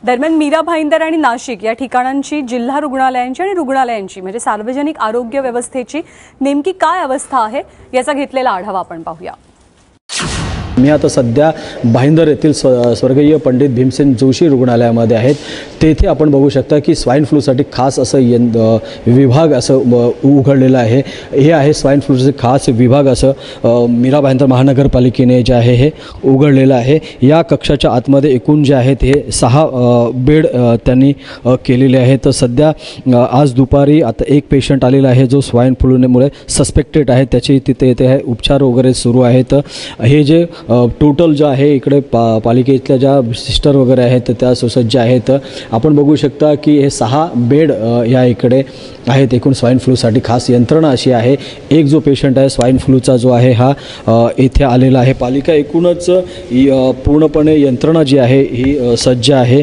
दरम्यान मीरा भाईंदर आणि नाशिक या ठिकाणांची जिल्हा रुग्णालयांची आणि रुग्णालयांची म्हणजे सार्वजनिक आरोग्य व्यवस्थेची नेमकी काय अवस्था आहे याचा घेतलेला आढावा आपण पाहूया। मी आता सध्या भाईंदर येथील स्वर्गीय पंडित भीमसेन जोशी रुग्णालयामध्ये आहेत। तेथे आपण बघू शकता की स्वाइन फ्लूसाठी खास असं विभाग असं उघडलेलं आहे। हे आहे स्वाइन फ्लूचे खास विभाग असं मीरा भाईंदर महानगरपालिकेने जे आहे हे उघडलेलं आहे। या कक्षाच्या आतमध्ये एकूण जे आहेत हे 6 बेड त्यांनी केलेले आहेत। तर सध्या आज दुपारी आता एक पेशंट आलेला आहे जो स्वाइन फ्लूमुळे सस्पेक्टेड आहे, त्याची तिथे येथे उपचार वगैरे सुरू आहेत। हे जे टोटल जो आहे इकडे पालिकेतल्या ज्या सिस्टर वगैरे आहेत त्या सुसज्ज आहेत। आपण बघू शकता की हे 6 बेड या इकडे आहेत। एकूण स्वाइन फ्लूसाठी खास यंत्रणा अशी आहे। एक जो पेशंट आहे स्वाइन फ्लूचा जो आहे हा येथे आलेला आहे। पालिका एकूणच पूर्णपणे यंत्रणा जी आहे ही सज्ज आहे।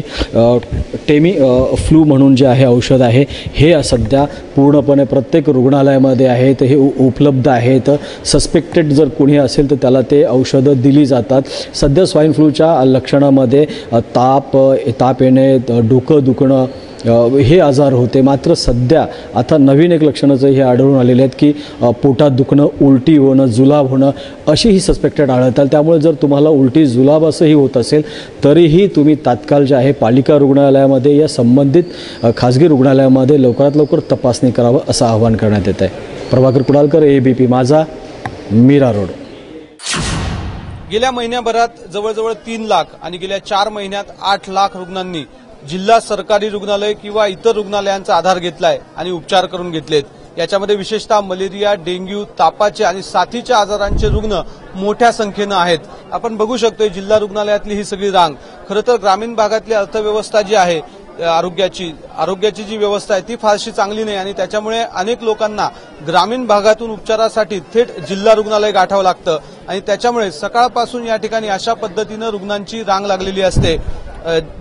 टेमी फ्लू म्हणून जे आहे औषध आहे हे सध्या पूर्णपणे प्रत्येक रुग्णालयामध्ये आहे, तर हे उपलब्ध आहेत। सस्पेक्टेड जर कोणी असेल तर त्याला ते औषधं दिली जातात। सध्या स्वाइन फ्लूच्या लक्षणामध्ये ताप येणे, डोकं दुखणं हे आजार होते। मात्र सध्या आता नवीन एक लक्षणाचं हे आढळून आलेले आहेत की पोटात दुखणं, उलटी होणं, जुलाब होणं अशी ही सस्पेक्टेड आढळतात। त्यामुळे जर तुम्हाला उलटी जुलाब असंही होत असेल तरीही तुम्ही तात्काळ जे आहे पालिका रुग्णालयामध्ये या संबंधित खाजगी रुग्णालयामध्ये लवकरात लवकर तपासणी करावं असं आवाहन करण्यात येत आहे। प्रभाकर कुडालकर, ABP माझा, मीरा रोड। गेल्या महिन्याभरात जवळजवळ 3 लाख आणि गेल्या 4 महिन्यात 8 लाख रुग्णांनी जिल्हा सरकारी रुग्णालय किंवा इतर रुग्णालयांचा आधार घेतलाय आणि उपचार करून घेतलेत। याच्यामध्ये विशेषतः मलेरिया, डेंग्यू, तापाचे आणि साथीच्या आजारांचे रुग्ण मोठ्या संख्येने आहेत। आपण बघू शकतो जिल्हा रुग्णालयातली ही सगळी रांग। खरं तर ग्रामीण भागातली अर्थव्यवस्था जी आहे आरोग्याची जी व्यवस्था आहे ती फारशी चांगली नाही आणि त्याच्यामुळे अनेक लोकांना ग्रामीण भागातून उपचारासाठी थेट जिल्हा रुग्णालय गाठावं लागतं आणि त्याच्यामुळे सकाळपासून या ठिकाणी अशा पद्धतीनं रुग्णांची रांग लागलेली असते।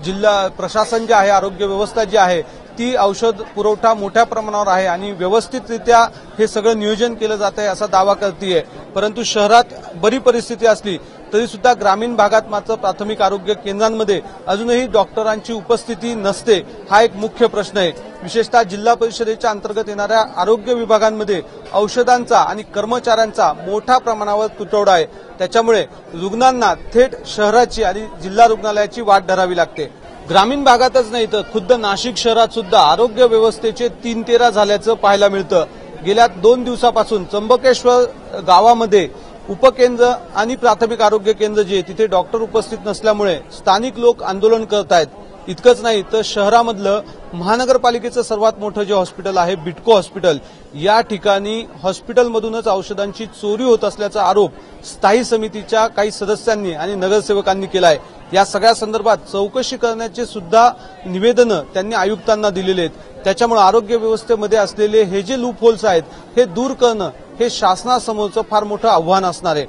जिल्हा प्रशासन जे आहे, आरोग्य व्यवस्था जी आहे ती औषध पुरवठा मोठ्या प्रमाणावर आहे आणि व्यवस्थितरित्या हे सगळं नियोजन केलं जात आहे असा दावा करतेय। परंतु शहरात बरी परिस्थिती असली तरी सुद्धा ग्रामीण भागात मात्र प्राथमिक आरोग्य केंद्रांमध्ये अजूनही डॉक्टरांची उपस्थिती नसते, हा एक मुख्य प्रश्न आहे। विशेषतः जिल्हा परिषदेच्या अंतर्गत येणाऱ्या आरोग्य विभागांमध्ये औषधांचा आणि कर्मचाऱ्यांचा मोठ्या प्रमाणावर तुटवडा आहे। त्याच्यामुळे रुग्णांना थेट शहराची आणि जिल्हा रुग्णालयाची वाट धरावी लागते। ग्रामीण भागातच नाही तर खुद्द नाशिक शहरात सुद्धा आरोग्य व्यवस्थेचे 3-13 झाल्याचं पाहायला मिळतं। गेल्या 2 दिवसापासून त्र्यंबकेश्वर गावामध्ये उपकेंद्र आणि प्राथमिक आरोग्य केंद्र जे तिथे डॉक्टर उपस्थित नसल्यामुळे स्थानिक लोक आंदोलन करत आहेत। इतकंच नाही तर शहरामधलं महानगरपालिकेचं सर्वात मोठं जे हॉस्पिटल आहे बिटको हॉस्पिटल, या ठिकाणी हॉस्पिटलमधूनच औषधांची चोरी होत असल्याचा आरोप स्थायी समितीच्या काही सदस्यांनी आणि नगरसेवकांनी केला आहे। या सगळ्या संदर्भात चौकशी करण्याचे सुद्धा निवेदनं त्यांनी आयुक्तांना दिलेले आहेत। त्याच्यामुळे आरोग्य व्यवस्थेमध्ये असलेले हे जे लूप होल्स आहेत हे दूर करणं हे शासनासमोरचं फार मोठं आव्हान असणार आहे।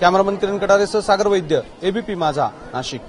कॅमेरामन किरण कटारेसह सागर वैद्य, ABP माझा, नाशिक।